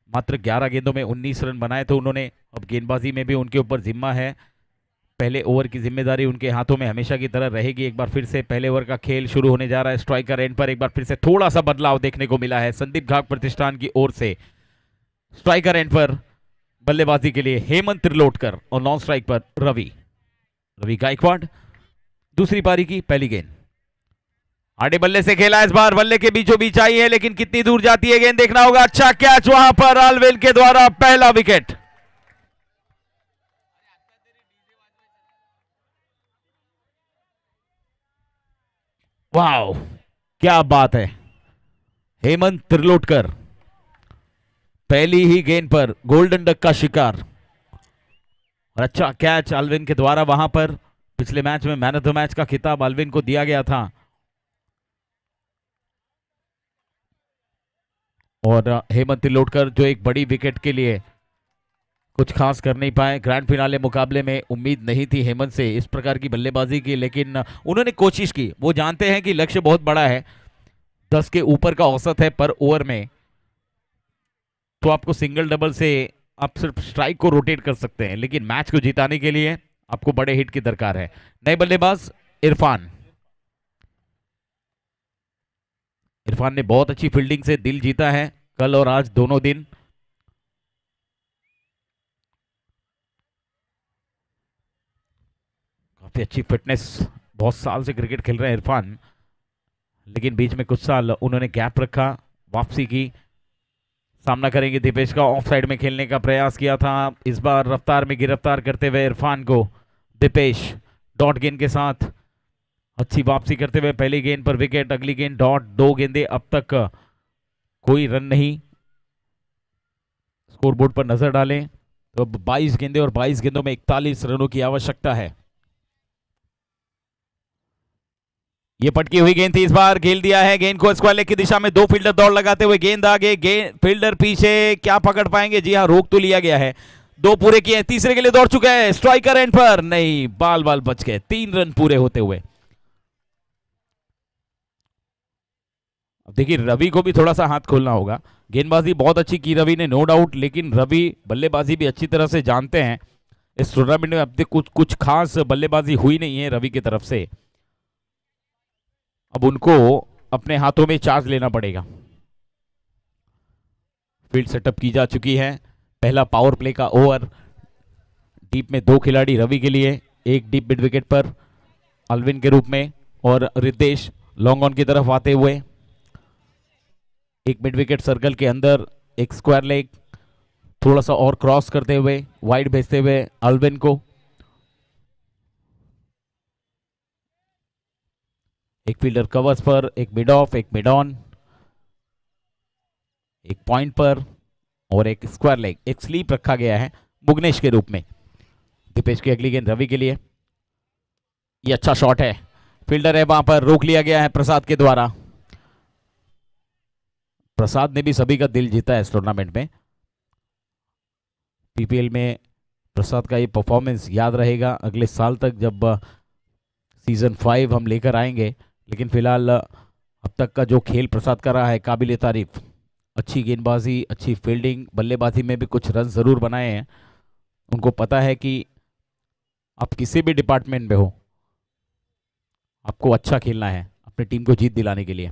मात्र 11 गेंदों में 19 रन बनाए थे उन्होंने। अब गेंदबाजी में भी उनके ऊपर जिम्मा है, पहले ओवर की जिम्मेदारी उनके हाथों में हमेशा की तरह रहेगी। एक बार फिर से पहले ओवर का खेल शुरू होने जा रहा है। स्ट्राइकर एंड पर एक बार फिर से थोड़ा सा बदलाव देखने को मिला है संदीप घाट प्रतिष्ठान की ओर से। स्ट्राइकर एंड पर बल्लेबाजी के लिए हेमंत त्रिलोटकर और नॉन स्ट्राइक पर रवि गायकवाड़। दूसरी पारी की पहली गेंद आड़े बल्ले से खेला, इस बार बल्ले के बीचों बीच आई है, लेकिन कितनी दूर जाती है गेंद देखना होगा। अच्छा कैच वहां पर आलवेल के द्वारा, पहला विकेट। वाह क्या बात है, हेमंत त्रिलोटकर पहली ही गेंद पर गोल्डन डक का शिकार। और अच्छा कैच आलविन के द्वारा वहां पर। पिछले मैच में मैन ऑफ द मैच का खिताब आलविन को दिया गया था, और हेमंत त्रिलोटकर जो एक बड़ी विकेट के लिए कुछ खास कर नहीं पाए। ग्रैंड फिनाले मुकाबले में उम्मीद नहीं थी हेमंत से इस प्रकार की बल्लेबाजी की, लेकिन उन्होंने कोशिश की। वो जानते हैं कि लक्ष्य बहुत बड़ा है, 10 के ऊपर का औसत है पर ओवर में, तो आपको सिंगल डबल से आप सिर्फ स्ट्राइक को रोटेट कर सकते हैं, लेकिन मैच को जिताने के लिए आपको बड़े हिट की दरकार है। नए बल्लेबाज इरफान ने बहुत अच्छी फील्डिंग से दिल जीता है कल और आज दोनों दिन। काफी अच्छी फिटनेस, बहुत साल से क्रिकेट खेल रहे हैं इरफान, लेकिन बीच में कुछ साल उन्होंने गैप रखा, वापसी की। सामना करेंगे दीपेश का, ऑफ साइड में खेलने का प्रयास किया था, इस बार रफ्तार में गिरफ्तार करते हुए इरफान को दीपेश डॉट गेंद के साथ अच्छी वापसी करते हुए पहली गेंद पर विकेट, अगली गेंद डॉट। 2 गेंदे, अब तक कोई रन नहीं। स्कोरबोर्ड पर नजर डालें तो अब 22 गेंदे और 22 गेंदों में 41 रनों की आवश्यकता है। ये पटकी हुई गेंद थी, इस बार खेल दिया है गेंद को स्क्वायर लेग की दिशा में। 2 फील्डर दौड़ लगाते हुए, गेंद आगे, गेंद फील्डर पीछे, क्या पकड़ पाएंगे? जी हाँ, रोक तो लिया गया है। 2 पूरे किए, तीसरे के लिए दौड़ चुके हैं। स्ट्राइकर एंड पर नहीं, बाल बच गए। 3 रन पूरे होते हुए अब देखिए रवि को भी थोड़ा सा हाथ खोलना होगा। गेंदबाजी बहुत अच्छी की रवि ने, नो डाउट, लेकिन रवि बल्लेबाजी भी अच्छी तरह से जानते हैं। इस टूर्नामेंट में अब तक कुछ कुछ खास बल्लेबाजी हुई नहीं है रवि की तरफ से। अब उनको अपने हाथों में चार्ज लेना पड़ेगा। फील्ड सेटअप की जा चुकी है। पहला पावर प्ले का ओवर। डीप में 2 खिलाड़ी रवि के लिए, एक डीप मिड विकेट पर अल्विन के रूप में और रितेश लॉन्ग ऑन की तरफ आते हुए। एक मिड विकेट सर्कल के अंदर एक स्क्वायर लेग, थोड़ा सा और क्रॉस करते हुए वाइड भेजते हुए अल्विन को। एक फील्डर कवर्स पर, एक मिड ऑफ, एक मिड ऑन, एक पॉइंट पर और एक स्क्वायर लेग, एक स्लीप रखा गया है मुग्नेश के रूप में। दीपेश की अगली गेंद रवि के लिए। ये अच्छा शॉट है, फील्डर है वहां पर, रोक लिया गया है प्रसाद के द्वारा। प्रसाद ने भी सभी का दिल जीता है इस टूर्नामेंट में। पीपीएल में प्रसाद का ये परफॉर्मेंस याद रहेगा अगले साल तक जब सीजन 5 हम लेकर आएंगे। लेकिन फिलहाल अब तक का जो खेल प्रसाद का रहा है काबिल तारीफ। अच्छी गेंदबाजी, अच्छी फील्डिंग, बल्लेबाजी में भी कुछ रन जरूर बनाए हैं। उनको पता है कि आप किसी भी डिपार्टमेंट में हो, आपको अच्छा खेलना है अपनी टीम को जीत दिलाने के लिए।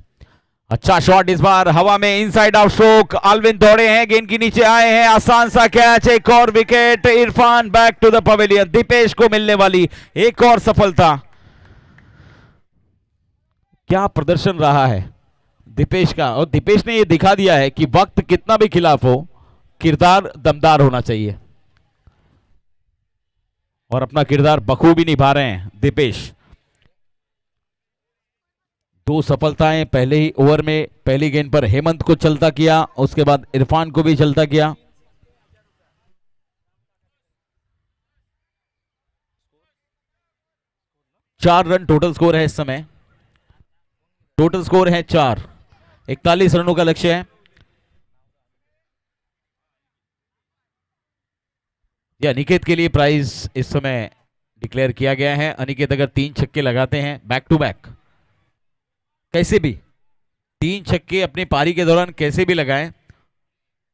अच्छा शॉट इस बार हवा में, इनसाइड आउट स्ट्रोक। अल्विन दौड़े हैं, गेंद के नीचे आए हैं, आसान सा कैच, एक और wicket. Irfan back to the pavilion. Deepesh को मिलने वाली एक और सफलता। क्या प्रदर्शन रहा है दीपेश का, और दीपेश ने यह दिखा दिया है कि वक्त कितना भी खिलाफ हो, किरदार दमदार होना चाहिए और अपना किरदार बखूबी निभा रहे हैं दीपेश। 2 सफलताएं पहले ही ओवर में। पहली गेंद पर हेमंत को चलता किया, उसके बाद इरफान को भी चलता किया। चार रन टोटल स्कोर है इस समय। टोटल स्कोर है 4। 41 रनों का लक्ष्य है। यह अनिकेत के लिए प्राइज इस समय डिक्लेयर किया गया है। अनिकेत अगर 3 छक्के लगाते हैं बैक टू बैक, कैसे भी 3 छक्के अपनी पारी के दौरान कैसे भी लगाएं,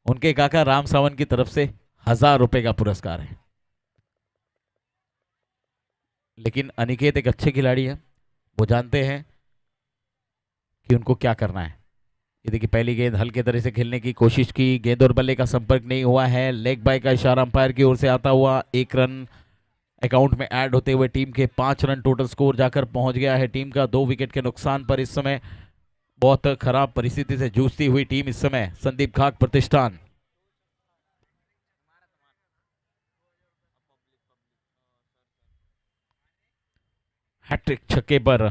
उनके काका राम सावन की तरफ से 1000 रुपए का पुरस्कार है। लेकिन अनिकेत एक अच्छे खिलाड़ी है, वो जानते हैं कि उनको क्या करना है। ये देखिए पहली गेंद हल्के तरह से खेलने की कोशिश की, गेंद और बल्ले का संपर्क नहीं हुआ है। लेग बाय का इशारा अंपायर की ओर से आता हुआ 1 रन अकाउंट में ऐड होते हुए टीम के 5 रन टोटल स्कोर जाकर पहुंच गया है टीम का 2 विकेट के नुकसान पर। इस समय बहुत खराब परिस्थिति से जूझती हुई टीम इस समय संदीप घाट प्रतिष्ठान। हैट्रिक छक्के पर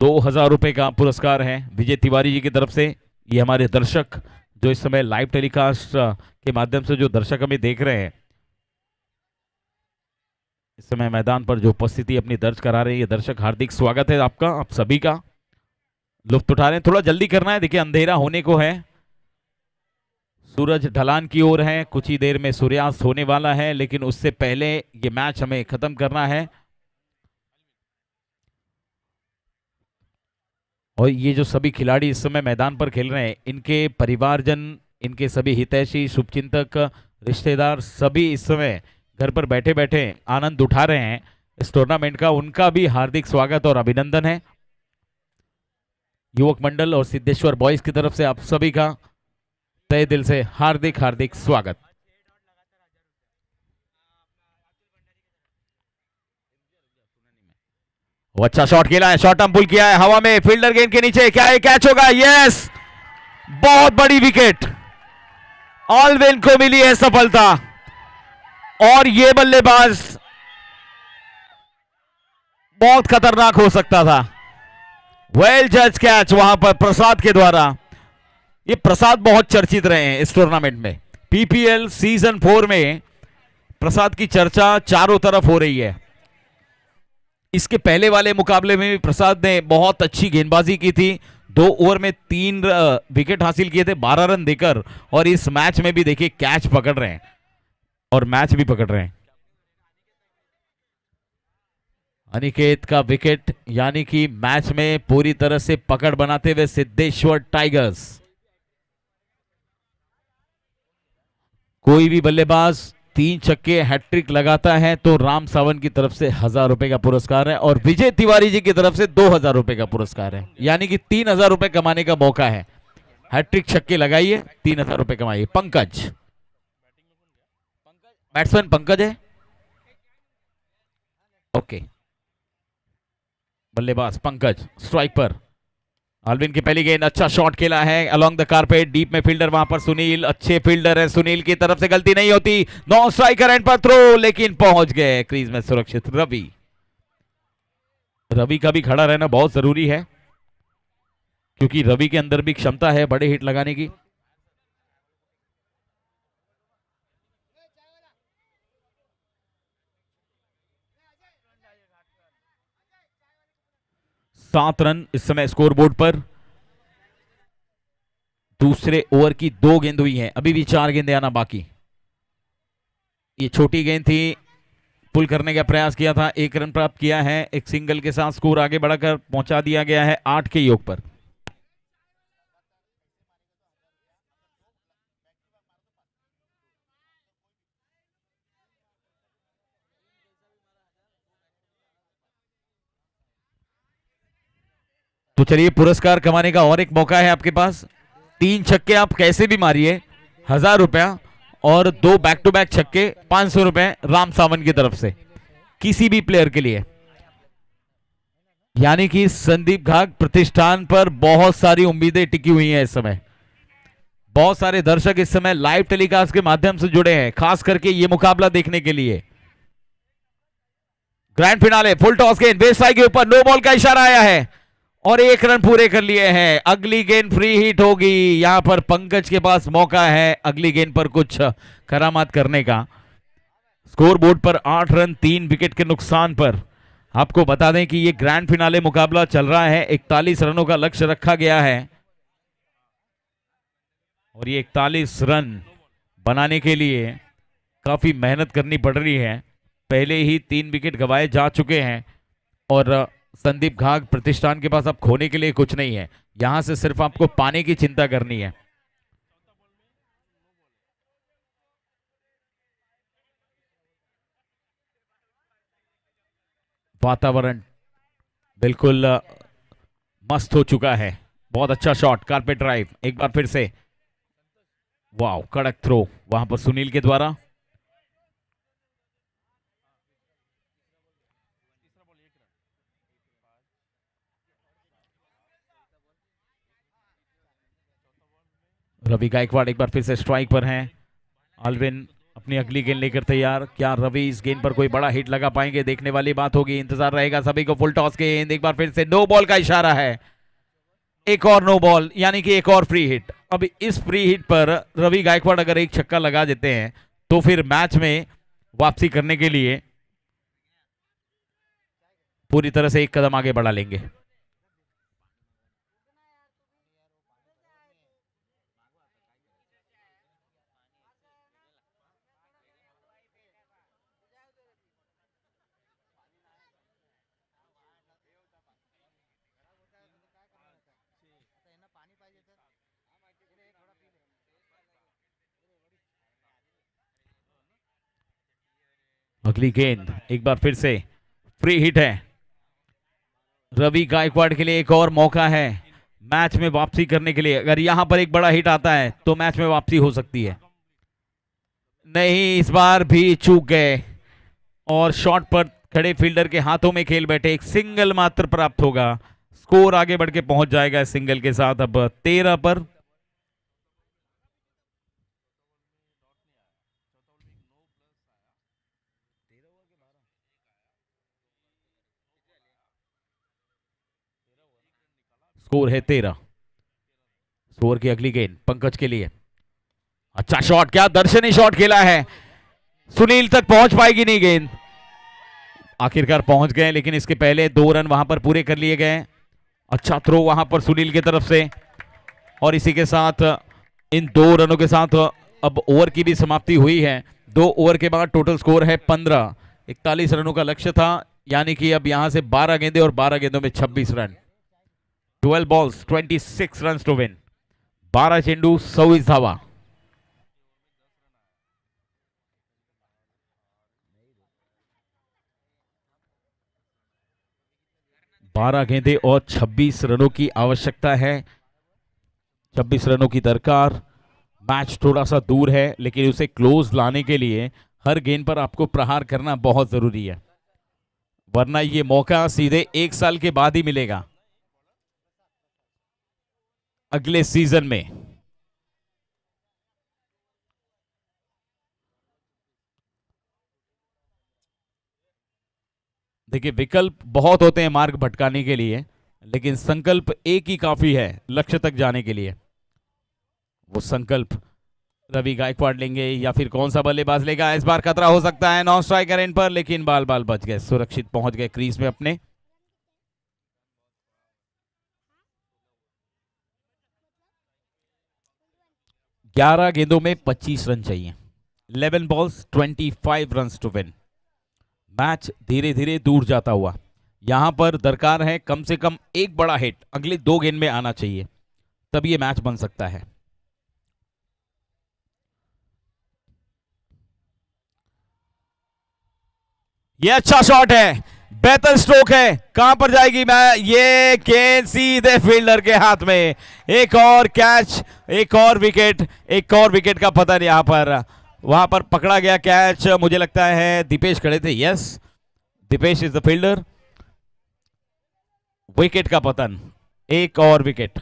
2000 रुपए का पुरस्कार है विजय तिवारी जी की तरफ से। ये हमारे दर्शक जो इस समय लाइव टेलीकास्ट के माध्यम से जो दर्शक हमें देख रहे हैं, इस समय मैदान पर जो उपस्थिति अपनी दर्ज करा रहे हैं, ये दर्शक हार्दिक स्वागत है आपका, आप सभी का। लुत्फ उठा रहे हैं, थोड़ा जल्दी करना है, देखिए अंधेरा होने को है, सूरज ढलान की ओर है, कुछ ही देर में सूर्यास्त होने वाला है, लेकिन उससे पहले ये मैच हमें खत्म करना है। और ये जो सभी खिलाड़ी इस समय मैदान पर खेल रहे हैं, इनके परिवारजन, इनके सभी हितैषी, शुभचिंतक, रिश्तेदार सभी इस समय घर पर बैठे बैठे आनंद उठा रहे हैं इस टूर्नामेंट का, उनका भी हार्दिक स्वागत और अभिनंदन है। युवक मंडल और सिद्धेश्वर बॉयज की तरफ से आप सभी का तहे दिल से हार्दिक हार्दिक स्वागत। वो अच्छा शॉट खेला है, शॉर्ट टर्म पुल किया है हवा में, फील्डर गेंद के नीचे, क्या है कैच होगा? यस, बहुत बड़ी विकेट, ऑलवेन को मिली है सफलता। और ये बल्लेबाज बहुत खतरनाक हो सकता था। वेल जज कैच वहां पर प्रसाद के द्वारा। ये प्रसाद बहुत चर्चित रहे हैं इस टूर्नामेंट में। पीपीएल सीजन 4 में प्रसाद की चर्चा चारों तरफ हो रही है। इसके पहले वाले मुकाबले में भी प्रसाद ने बहुत अच्छी गेंदबाजी की थी, 2 ओवर में 3 विकेट हासिल किए थे 12 रन देकर। और इस मैच में भी देखिए कैच पकड़ रहे हैं और मैच भी पकड़ रहे हैं। अनिकेत का विकेट, यानी कि मैच में पूरी तरह से पकड़ बनाते हुए सिद्धेश्वर टाइगर्स। कोई भी बल्लेबाज 3 छक्के हैट्रिक लगाता है तो राम सावन की तरफ से 1000 रुपए का पुरस्कार है और विजय तिवारी जी की तरफ से 2000 रुपए का पुरस्कार है, यानी कि 3000 रुपए कमाने का मौका है। हैट्रिक छक्के लगाइए, 3000 रुपए कमाइए। पंकज, बैट्समैन पंकज है, ओके। बल्लेबाज पंकज स्ट्राइक पर। आल्विन की पहली गेंद, अच्छा शॉट खेला है अलोंग द कारपेट, डीप में फील्डर वहां पर सुनील, अच्छे फील्डर है सुनील की तरफ से, गलती नहीं होती। नॉन स्ट्राइकर एंड पर थ्रो, लेकिन पहुंच गए क्रीज में सुरक्षित। रवि का भी खड़ा रहना बहुत जरूरी है, क्योंकि रवि के अंदर भी क्षमता है बड़े हिट लगाने की। सात रन इस समय स्कोरबोर्ड पर। दूसरे ओवर की 2 गेंद हुई हैं, अभी भी 4 गेंदें आना बाकी। ये छोटी गेंद थी, पुल करने का प्रयास किया था, 1 रन प्राप्त किया है। एक सिंगल के साथ स्कोर आगे बढ़ाकर पहुंचा दिया गया है 8 के योग पर। तो चलिए, पुरस्कार कमाने का और एक मौका है आपके पास। 3 छक्के आप कैसे भी मारिए, 1000 रुपया, और 2 बैक टू बैक छक्के 500 रुपए राम सावन की तरफ से किसी भी प्लेयर के लिए। यानी कि संदीप घाग प्रतिष्ठान पर बहुत सारी उम्मीदें टिकी हुई हैं इस समय। बहुत सारे दर्शक इस समय लाइव टेलीकास्ट के माध्यम से जुड़े हैं, खास करके ये मुकाबला देखने के लिए। ग्रैंड फिनाले, फुल टॉस गेंद, बेस लाइन के ऊपर, नो बॉल का इशारा आया है और 1 रन पूरे कर लिए हैं। अगली गेंद फ्री हिट होगी। यहां पर पंकज के पास मौका है अगली गेंद पर कुछ करामात करने का। स्कोर बोर्ड पर 8 रन 3 विकेट के नुकसान पर। आपको बता दें कि यह ग्रैंड फिनाले मुकाबला चल रहा है, 41 रनों का लक्ष्य रखा गया है और ये 41 रन बनाने के लिए काफी मेहनत करनी पड़ रही है। पहले ही 3 विकेट गंवाए जा चुके हैं और संदीप घाग प्रतिष्ठान के पास अब खोने के लिए कुछ नहीं है। यहां से सिर्फ आपको पाने की चिंता करनी है। वातावरण बिल्कुल मस्त हो चुका है। बहुत अच्छा शॉट, कारपेट ड्राइव, एक बार फिर से, वाह, कड़क थ्रो वहां पर सुनील के द्वारा। रवि गायकवाड़ एक बार फिर से स्ट्राइक पर हैं। आल्विन अपनी अगली गेंद लेकर तैयार। क्या रवि इस गेंद पर कोई बड़ा हिट लगा पाएंगे, देखने वाली बात होगी, इंतजार रहेगा सभी को। फुल टॉस गेंद, एक बार फिर से नो बॉल का इशारा है, एक और नो बॉल, यानी कि एक और फ्री हिट। अब इस फ्री हिट पर रवि गायकवाड़ अगर एक छक्का लगा देते हैं तो फिर मैच में वापसी करने के लिए पूरी तरह से एक कदम आगे बढ़ा लेंगे। अगली गेंद एक बार फिर से फ्री हिट है। रवि गायकवाड़ के लिए एक और मौका है मैच में वापसी करने के लिए। अगर यहां पर एक बड़ा हिट आता है तो मैच में वापसी हो सकती है। नहीं, इस बार भी चूक गए और शॉट पर खड़े फील्डर के हाथों में खेल बैठे। एक सिंगल मात्र प्राप्त होगा, स्कोर आगे बढ़ के पहुंच जाएगा इस सिंगल के साथ। अब 13 पर। स्कोर है 13। स्कोर की अगली गेंद पंकज के लिए, अच्छा शॉट, क्या दर्शनी शॉट खेला है। सुनील तक पहुंच पाएगी नहीं गेंद, आखिरकार पहुंच गए, लेकिन इसके पहले 2 रन वहां पर पूरे कर लिए गए। अच्छा थ्रो वहां पर सुनील की तरफ से, और इसी के साथ इन 2 रनों के साथ अब ओवर की भी समाप्ति हुई है। 2 ओवर के बाद टोटल स्कोर है 15। 41 रनों का लक्ष्य था, यानी कि अब यहां से 12 गेंदे और 12 गेंदों में 26 run. 12 balls 26 run to win. 12 चेंडू 24 धावा। 12 गेंदे और 26 रनों की आवश्यकता है। 26 रनों की दरकार। मैच थोड़ा सा दूर है, लेकिन उसे क्लोज लाने के लिए हर गेंद पर आपको प्रहार करना बहुत जरूरी है, वरना ये मौका सीधे 1 साल के बाद ही मिलेगा, अगले सीजन में। देखिए, विकल्प बहुत होते हैं मार्ग भटकाने के लिए, लेकिन संकल्प एक ही काफी है लक्ष्य तक जाने के लिए। वो संकल्प रवि गायकवाड़ लेंगे या फिर कौन सा बल्लेबाज लेगा, इस बार खतरा हो सकता है नॉन स्ट्राइकर इन पर, लेकिन बाल बाल बच गए, सुरक्षित पहुंच गए क्रीज में अपने। 11 गेंदों में 25 रन चाहिए। 11 balls 25 run to win. Match धीरे धीरे दूर जाता हुआ। यहां पर दरकार है कम से कम एक बड़ा हिट अगले 2 गेंद में आना चाहिए, तब ये मैच बन सकता है। ये अच्छा शॉट है, बेहतर स्ट्रोक है, कहां पर जाएगी मैं, ये गेंद सीधे फील्डर के हाथ में। एक और कैच, एक और विकेट, एक और विकेट का पतन यहां पर। वहां पर पकड़ा गया कैच, मुझे लगता है दीपेश खड़े थे, yes, Deepesh is the fielder. Wicket का पतन, एक और विकेट।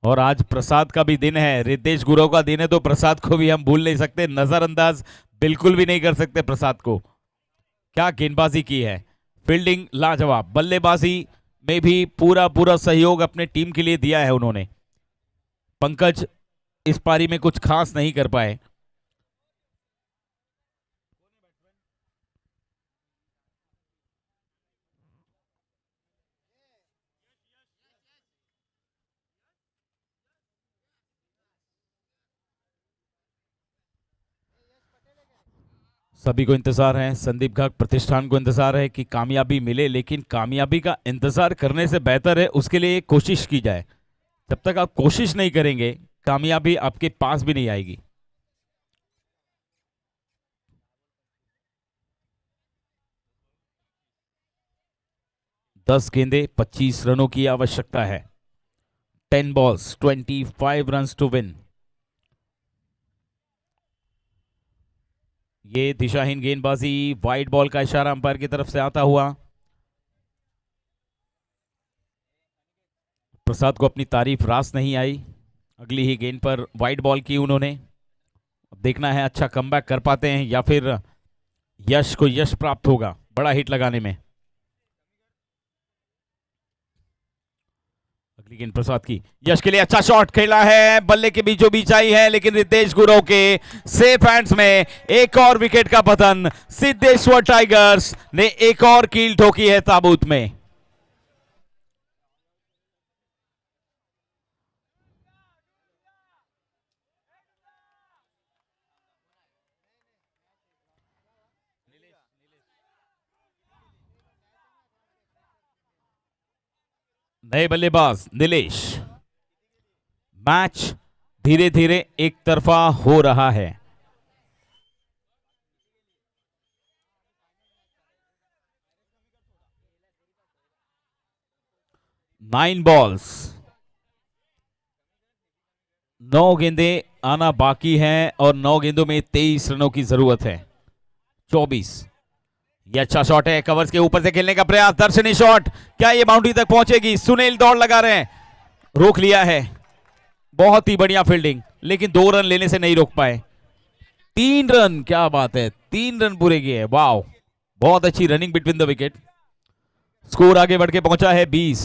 और आज प्रसाद का भी दिन है, रितेश गुरव का दिन है, तो प्रसाद को भी हम भूल नहीं सकते, नजरअंदाज बिल्कुल भी नहीं कर सकते प्रसाद को। क्या गेंदबाजी की है, फील्डिंग लाजवाब, बल्लेबाजी में भी पूरा पूरा सहयोग अपने टीम के लिए दिया है उन्होंने। पंकज इस पारी में कुछ खास नहीं कर पाए। सभी को इंतजार है, संदीप घाट प्रतिष्ठान को इंतजार है कि कामयाबी मिले, लेकिन कामयाबी का इंतजार करने से बेहतर है उसके लिए कोशिश की जाए। जब तक आप कोशिश नहीं करेंगे, कामयाबी आपके पास भी नहीं आएगी। दस गेंदे 25 रनों की आवश्यकता है। 10 बॉल्स 25 रन टू विन। ये दिशाहीन गेंदबाजी, वाइड बॉल का इशारा अंपायर की तरफ से आता हुआ। प्रसाद को अपनी तारीफ रास नहीं आई, अगली ही गेंद पर वाइड बॉल की उन्होंने। अब देखना है अच्छा कमबैक कर पाते हैं या फिर यश को यश प्राप्त होगा बड़ा हिट लगाने में। अगली गेंद प्रसाद की, यश के लिए अच्छा शॉट खेला है, बल्ले के बीचों बीच आई है, लेकिन रितेश गुरव के सेफ हैंड्स में। एक और विकेट का पतन, सिद्धेश्वर टाइगर्स ने एक और कील ठोकी है ताबूत में। नए बल्लेबाज नीलेश। मैच धीरे धीरे एक तरफा हो रहा है। नाइन बॉल्स, 9 गेंदे आना बाकी है और 9 गेंदों में 23 रनों की जरूरत है। 24। ये अच्छा शॉट है, कवर्स के ऊपर से खेलने का प्रयास, दर्शनी शॉट, क्या ये बाउंड्री तक पहुंचेगी, सुनील दौड़ लगा रहे हैं, रोक लिया है। बहुत ही बढ़िया फील्डिंग, लेकिन 2 रन लेने से नहीं रोक पाए। 3 रन, क्या बात है, 3 रन पूरे किए, वाह, बहुत अच्छी running between the wicket. Score आगे बढ़ के पहुंचा है 20।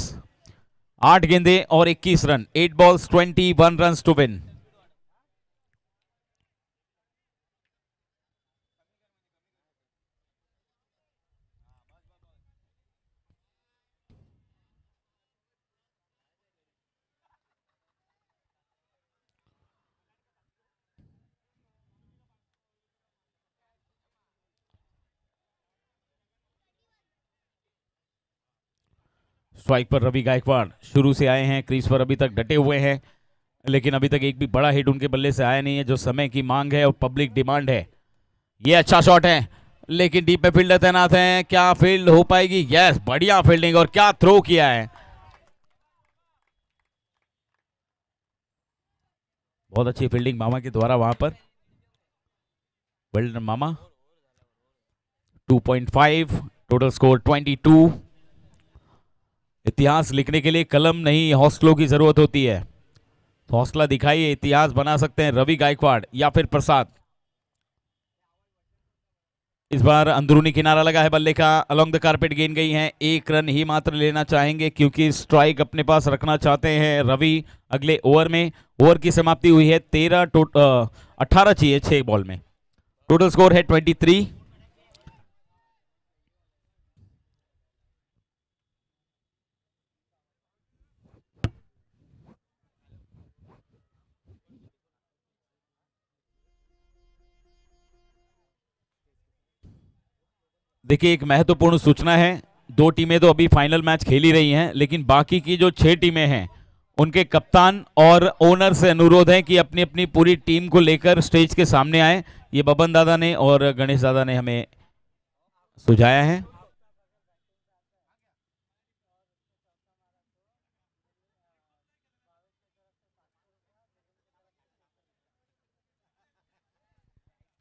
8 गेंदे और 21 run, 8 balls 21 run to win. Strike पर रवि गायकवाड़ शुरू से आए हैं, क्रीज पर अभी तक डटे हुए हैं, लेकिन अभी तक एक भी बड़ा हिट उनके बल्ले से आया नहीं है, जो समय की मांग है और पब्लिक डिमांड है। ये अच्छा शॉट है, लेकिन डीप में फील्डर तैनात हैं, क्या फील्ड हो पाएगी? यस, बढ़िया फील्डिंग और क्या थ्रो किया है, बहुत अच्छी फील्डिंग मामा के द्वारा वहां पर। वेल डन मामा। 2.5, टोटल स्कोर 22। इतिहास लिखने के लिए कलम नहीं, हौसलों की जरूरत होती है। तो हौसला दिखाइए, इतिहास बना सकते हैं रवि गायकवाड़ या फिर प्रसाद। इस बार अंदरूनी किनारा लगा है बल्ले का, अलोंग द कारपेट गेंद गई है, 1 रन ही मात्र लेना चाहेंगे क्योंकि स्ट्राइक अपने पास रखना चाहते हैं रवि अगले ओवर में। ओवर की समाप्ति हुई है 18 चाहिए 6 बॉल में। टोटल स्कोर है 23। देखिए, एक महत्वपूर्ण सूचना है, 2 टीमें तो अभी फाइनल मैच खेल ही रही हैं, लेकिन बाकी की जो 6 टीमें हैं उनके कप्तान और ओनर से अनुरोध है कि अपनी अपनी पूरी टीम को लेकर स्टेज के सामने आए। ये बबन दादा ने और गणेश दादा ने हमें सुझाया है।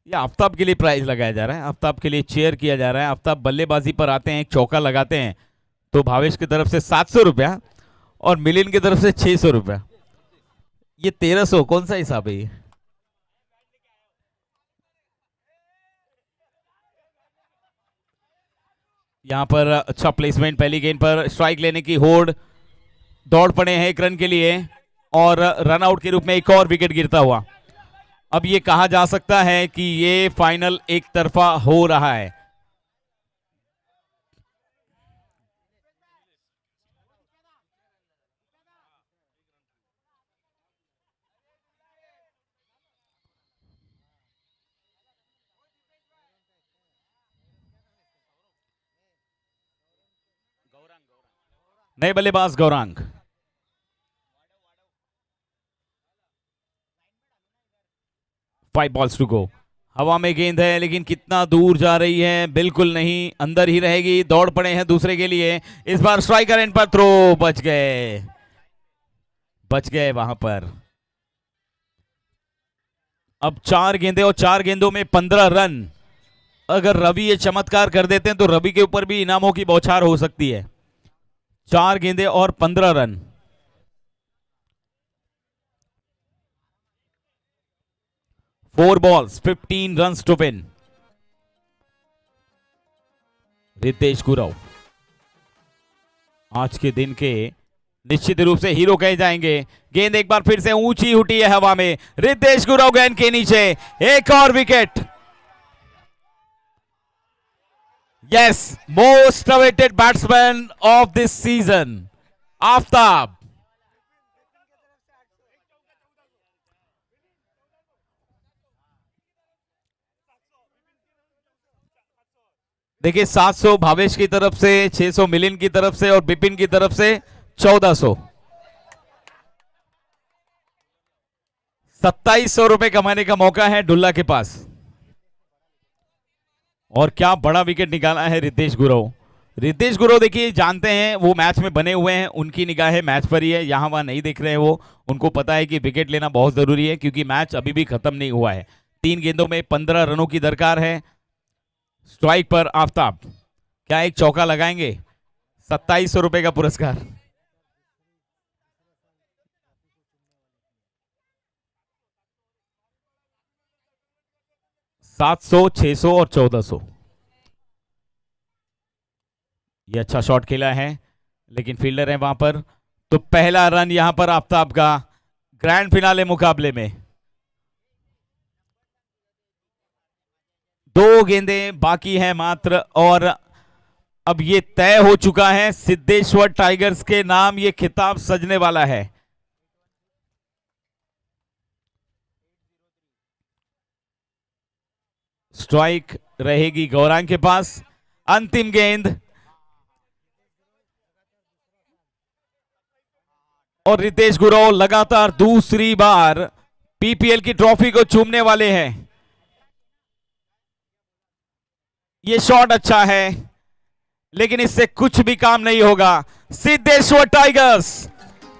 ये आफ्ताब के लिए प्राइज लगाया जा रहा है, आफ्ताब के लिए चेयर किया जा रहा है। आफ्ताब बल्लेबाजी पर आते हैं, एक चौका लगाते हैं तो भावेश की तरफ से 700 रुपया और मिलिन की तरफ से 600 रुपया। ये 1300 कौन सा हिसाब है ये? यहां पर अच्छा प्लेसमेंट, पहली गेंद पर स्ट्राइक लेने की होड़, दौड़ पड़े हैं 1 रन के लिए और रन आउट के रूप में एक और विकेट गिरता हुआ। अब ये कहा जा सकता है कि ये फाइनल एक तरफा हो रहा है। नए बल्लेबाज गौरांग। 5 balls to go. हवा में गेंद है, लेकिन कितना दूर जा रही है? बिल्कुल नहीं, अंदर ही रहेगी। दौड़ पड़े हैं दूसरे के लिए। इस बार स्ट्राइकर एंड पर थ्रो, बच गए, बच गए वहां पर। अब 4 गेंदे और 4 गेंदों में 15 रन। अगर रवि ये चमत्कार कर देते हैं तो रवि के ऊपर भी इनामों की बौछार हो सकती है। 4 गेंदे और 15 run. Four balls 15 run to win. Ritesh Gurav आज के दिन के निश्चित रूप से हीरो कहे जाएंगे। गेंद एक बार फिर से ऊंची उठी है हवा में, रितेश गुरव गेंद के नीचे, एक और wicket. Yes, most awaited batsman of this season, Aftab. देखिए, 700 भावेश की तरफ से, 600 मिलिन की तरफ से और बिपिन की तरफ से 1400। 2700 रुपए कमाने का मौका है डुल्ला के पास। और क्या बड़ा विकेट निकाला है रितेश गुरव। रितेश गुरव देखिए, जानते हैं वो मैच में बने हुए हैं, उनकी निगाहें मैच पर ही है, यहां वहां नहीं देख रहे हैं वो। उनको पता है कि विकेट लेना बहुत जरूरी है क्योंकि मैच अभी भी खत्म नहीं हुआ है। 3 गेंदों में 15 रनों की दरकार है। स्ट्राइक पर आफ्ताब, क्या एक चौका लगाएंगे? 2700 रुपए का पुरस्कार। 700, 600 और 1400। ये अच्छा शॉट खेला है, लेकिन फील्डर है वहां पर। तो पहला रन यहां पर आफ्ताब का ग्रैंड फिनाले मुकाबले में। 2 गेंदें बाकी हैं मात्र और अब ये तय हो चुका है, सिद्धेश्वर टाइगर्स के नाम ये खिताब सजने वाला है। स्ट्राइक रहेगी गौरांग के पास। अंतिम गेंद, और रितेश गुरव लगातार दूसरी बार पीपीएल की ट्रॉफी को चूमने वाले हैं। ये शॉट अच्छा है लेकिन इससे कुछ भी काम नहीं होगा। Siddheshwar tigers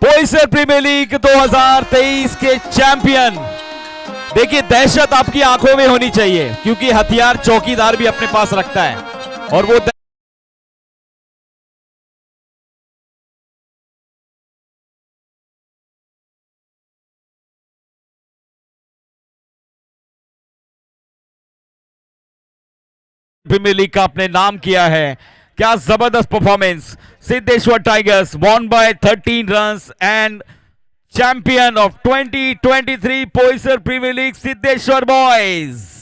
Boisar premier league 2023 के चैंपियन। देखिए दहशत आपकी आंखों में होनी चाहिए क्योंकि हथियार चौकीदार भी अपने पास रखता है और वो प्रीमियर लीग का अपने नाम किया है। क्या जबरदस्त performance. Siddheshwar tigers won by 13 runs and champion of 2023 Boisar premier league Siddheshwar boys.